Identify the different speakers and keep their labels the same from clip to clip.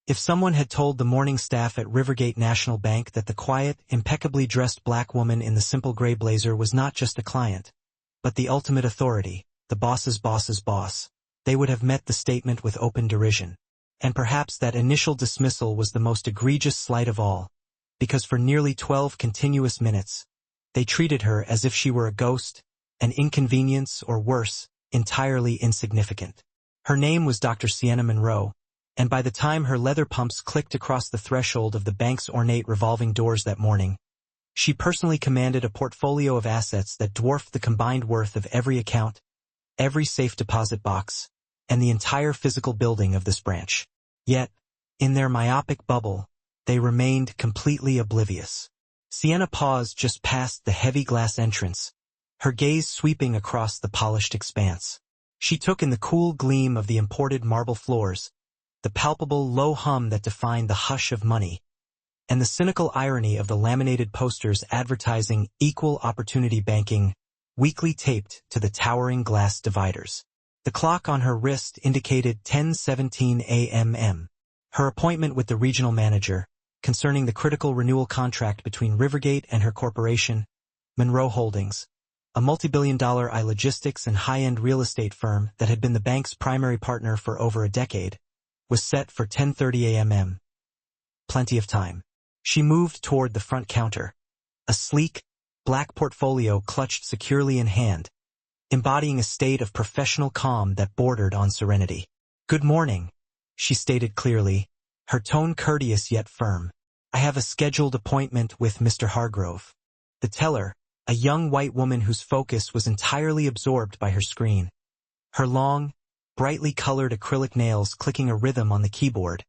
Speaker 1: If someone had told the morning staff at Rivergate National Bank that the quiet, impeccably dressed black woman in the simple gray blazer was not just a client, but the ultimate authority, the boss's boss's boss, they would have met the statement with open derision. And perhaps that initial dismissal was the most egregious slight of all, because for nearly 12 continuous minutes, they treated her as if she were a ghost, an inconvenience, or worse, entirely insignificant. Her name was Dr. Sienna Monroe, and by the time her leather pumps clicked across the threshold of the bank's ornate revolving doors that morning, she personally commanded a portfolio of assets that dwarfed the combined worth of every account, every safe deposit box, and the entire physical building of this branch. Yet, in their myopic bubble, they remained completely oblivious. Sienna paused just past the heavy glass entrance, her gaze sweeping across the polished expanse. She took in the cool gleam of the imported marble floors, the palpable low hum that defined the hush of money, and the cynical irony of the laminated posters advertising equal opportunity banking, weakly taped to the towering glass dividers. The clock on her wrist indicated 10:17 a.m. Her appointment with the regional manager, concerning the critical renewal contract between Rivergate and her corporation, Monroe Holdings, a multi-billion-dollar logistics and high-end real estate firm that had been the bank's primary partner for over a decade, was set for 10:30 a.m. Plenty of time. She moved toward the front counter, a sleek, black portfolio clutched securely in hand, embodying a state of professional calm that bordered on serenity. "Good morning," she stated clearly, her tone courteous yet firm. "I have a scheduled appointment with Mr. Hargrove." The teller, a young white woman whose focus was entirely absorbed by her screen, her long, brightly colored acrylic nails clicking a rhythm on the keyboard,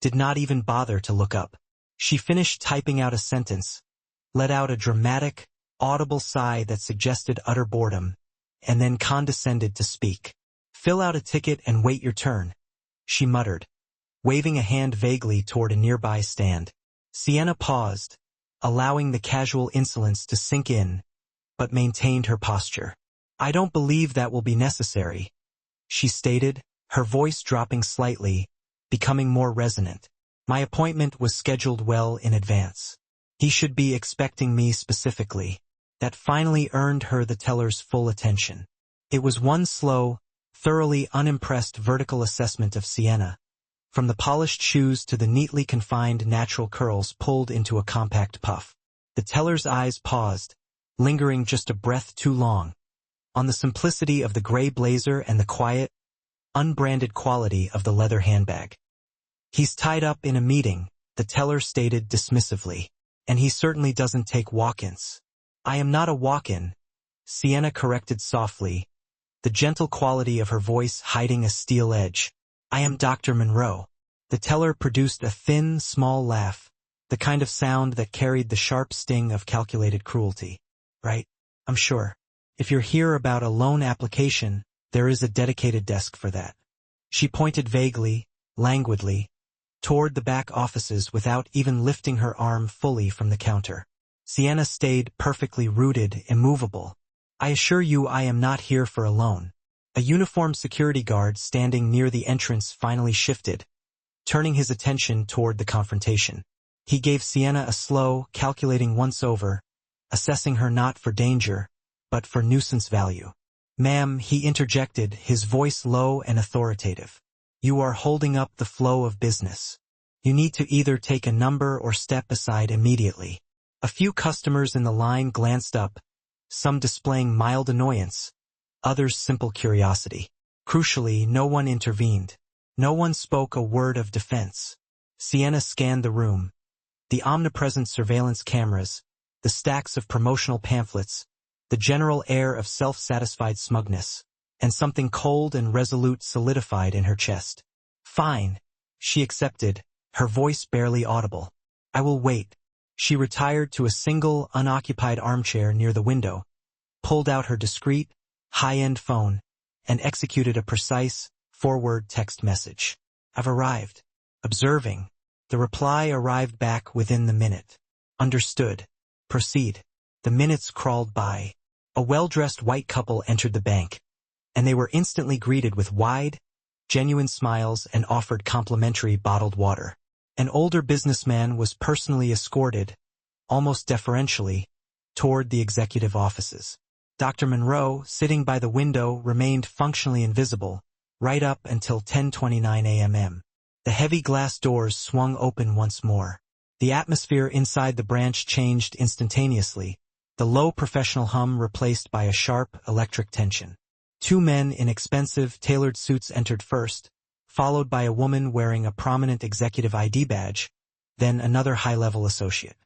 Speaker 1: did not even bother to look up. She finished typing out a sentence, let out a dramatic, audible sigh that suggested utter boredom, and then condescended to speak. "Fill out a ticket and wait your turn," she muttered, waving a hand vaguely toward a nearby stand. Sienna paused, allowing the casual insolence to sink in, but maintained her posture. "I don't believe that will be necessary," she stated, her voice dropping slightly, becoming more resonant. "My appointment was scheduled well in advance. He should be expecting me specifically." That finally earned her the teller's full attention. It was one slow, thoroughly unimpressed vertical assessment of Sienna, from the polished shoes to the neatly confined natural curls pulled into a compact puff. The teller's eyes paused, lingering just a breath too long, on the simplicity of the gray blazer and the quiet, unbranded quality of the leather handbag. "He's tied up in a meeting," the teller stated dismissively, "and he certainly doesn't take walk-ins." "I am not a walk-in," Sienna corrected softly, the gentle quality of her voice hiding a steel edge. "I am Dr. Monroe." The teller produced a thin, small laugh, the kind of sound that carried the sharp sting of calculated cruelty. "Right, I'm sure. If you're here about a loan application, there is a dedicated desk for that." She pointed vaguely, languidly, toward the back offices without even lifting her arm fully from the counter. Sienna stayed perfectly rooted, immovable. "I assure you I am not here for a loan." A uniformed security guard standing near the entrance finally shifted, turning his attention toward the confrontation. He gave Sienna a slow, calculating once-over, assessing her not for danger, but for nuisance value. "Ma'am," he interjected, his voice low and authoritative, "you are holding up the flow of business. You need to either take a number or step aside immediately." A few customers in the line glanced up, some displaying mild annoyance, others simple curiosity. Crucially, no one intervened. No one spoke a word of defense. Sienna scanned the room. The omnipresent surveillance cameras, the stacks of promotional pamphlets, the general air of self-satisfied smugness, and something cold and resolute solidified in her chest. "Fine," she accepted, her voice barely audible. "I will wait." She retired to a single, unoccupied armchair near the window, pulled out her discreet, high-end phone, and executed a precise, forward text message. "I've arrived." Observing, the reply arrived back within the minute. "Understood. Proceed." The minutes crawled by. A well-dressed white couple entered the bank, and they were instantly greeted with wide, genuine smiles, and offered complimentary bottled water. An older businessman was personally escorted, almost deferentially, toward the executive offices. Dr. Monroe, sitting by the window, remained functionally invisible, right up until 10:29 a.m. The heavy glass doors swung open once more. The atmosphere inside the branch changed instantaneously, the low professional hum replaced by a sharp electric tension. Two men in expensive, tailored suits entered first, followed by a woman wearing a prominent executive ID badge, then another high-level associate.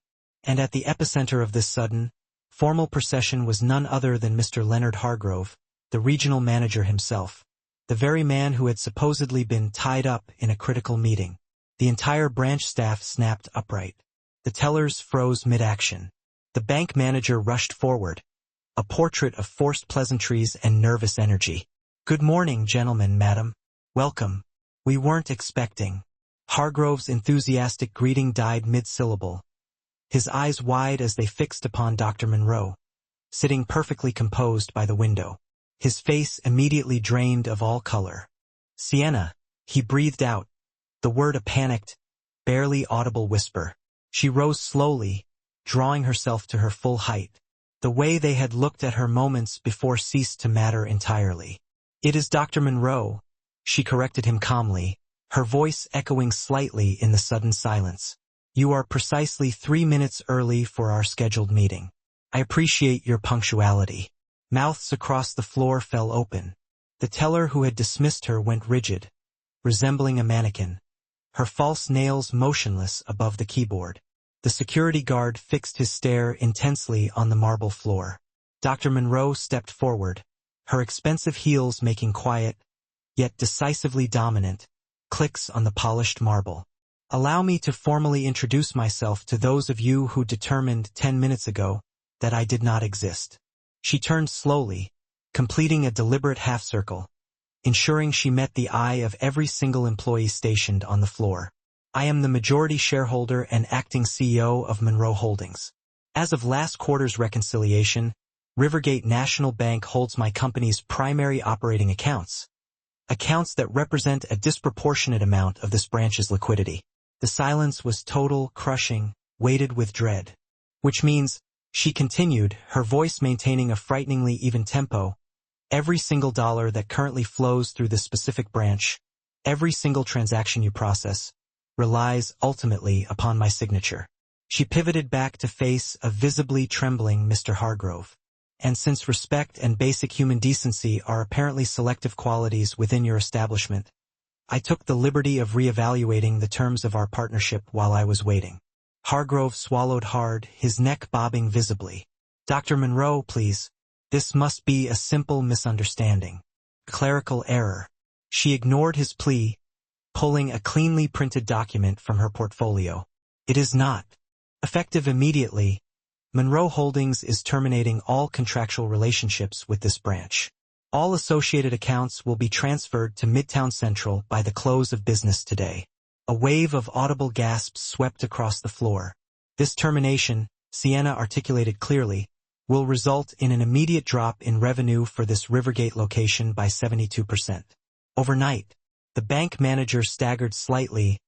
Speaker 1: And at the epicenter of this sudden, formal procession was none other than Mr. Leonard Hargrove, the regional manager himself, the very man who had supposedly been tied up in a critical meeting. The entire branch staff snapped upright. The tellers froze mid-action. The bank manager rushed forward, a portrait of forced pleasantries and nervous energy. "Good morning, gentlemen, madam. Welcome. We weren't expecting." Hargrove's enthusiastic greeting died mid-syllable, his eyes wide as they fixed upon Dr. Monroe, sitting perfectly composed by the window. His face immediately drained of all color. "Sienna," he breathed out, the word a panicked, barely audible whisper. She rose slowly, drawing herself to her full height. The way they had looked at her moments before ceased to matter entirely. "It is Dr. Monroe," she corrected him calmly, her voice echoing slightly in the sudden silence. "You are precisely 3 minutes early for our scheduled meeting. I appreciate your punctuality." Mouths across the floor fell open. The teller who had dismissed her went rigid, resembling a mannequin, her false nails motionless above the keyboard. The security guard fixed his stare intensely on the marble floor. Dr. Monroe stepped forward, her expensive heels making quiet, yet decisively dominant, clicks on the polished marble. "Allow me to formally introduce myself to those of you who determined 10 minutes ago that I did not exist." She turned slowly, completing a deliberate half-circle, ensuring she met the eye of every single employee stationed on the floor. "I am the majority shareholder and acting CEO of Monroe Holdings. As of last quarter's reconciliation, Rivergate National Bank holds my company's primary operating accounts that represent a disproportionate amount of this branch's liquidity." The silence was total, crushing, weighted with dread. "Which means," she continued, her voice maintaining a frighteningly even tempo, "every single dollar that currently flows through this specific branch, every single transaction you process, relies ultimately upon my signature." She pivoted back to face a visibly trembling Mr. Hargrove. "And since respect and basic human decency are apparently selective qualities within your establishment, I took the liberty of reevaluating the terms of our partnership while I was waiting." Hargrove swallowed hard, his neck bobbing visibly. "Dr. Monroe, please. This must be a simple misunderstanding. Clerical error." She ignored his plea, pulling a cleanly printed document from her portfolio. "It is not. Effective immediately, Monroe Holdings is terminating all contractual relationships with this branch. All associated accounts will be transferred to Midtown Central by the close of business today." A wave of audible gasps swept across the floor. "This termination," Sienna articulated clearly, "will result in an immediate drop in revenue for this Rivergate location by 72%. Overnight." The bank manager staggered slightly,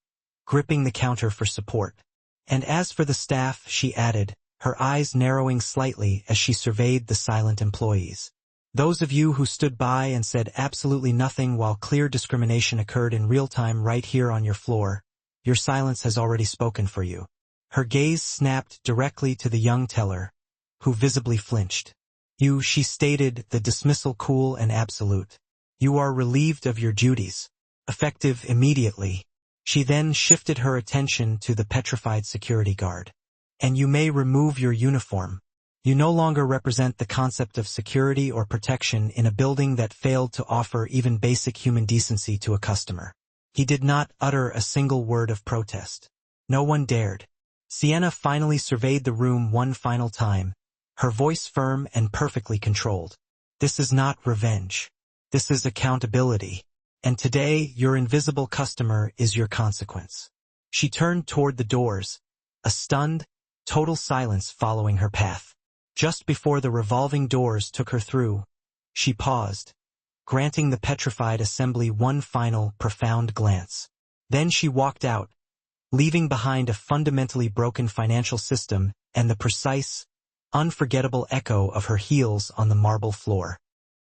Speaker 1: gripping the counter for support. "And as for the staff," she added, her eyes narrowing slightly as she surveyed the silent employees. "Those of you who stood by and said absolutely nothing while clear discrimination occurred in real time right here on your floor, your silence has already spoken for you." Her gaze snapped directly to the young teller, who visibly flinched. She stated, the dismissal cool and absolute. "You are relieved of your duties. Effective immediately." She then shifted her attention to the petrified security guard. "And you may remove your uniform. You no longer represent the concept of security or protection in a building that failed to offer even basic human decency to a customer." He did not utter a single word of protest. No one dared. Sienna finally surveyed the room one final time, her voice firm and perfectly controlled. "This is not revenge. This is accountability. And today, your invisible customer is your consequence." She turned toward the doors, a stunned, total silence following her path. Just before the revolving doors took her through, she paused, granting the petrified assembly one final, profound glance. Then she walked out, leaving behind a fundamentally broken financial system and the precise, unforgettable echo of her heels on the marble floor.